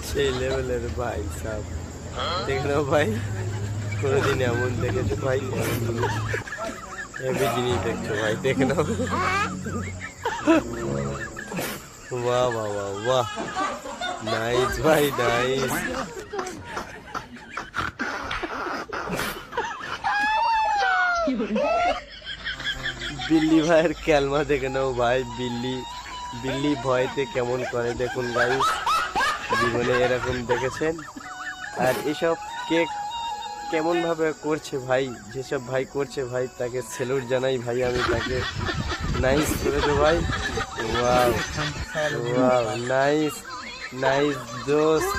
সেই লেভেলের ভাই সব দেখে নাও ভাই, কোনোদিন এমন দেখেছো ভাই? এমন জিনিস, হেভি জিনিস দেখছো ভাই, দেখে নাও। বাহ বাহ বাহ বাহ, নাইস ভাই নাইস। বিল্লি ভাইয়ের ক্যালমা দেখে নাও ভাই, বিল্লি বিল্লি ভয়তে কেমন করে দেখুন গাইস, জীবনে এরকম দেখেছেন? আর এসব কেক কেমন ভাবে করছে ভাই, যেসব ভাই করছে ভাই তাকে স্যালুট জানাই ভাই, আমি তাকে নাইস করেছো ভাই। ওয়াও ওয়াও, নাইস নাইস দোস্ত।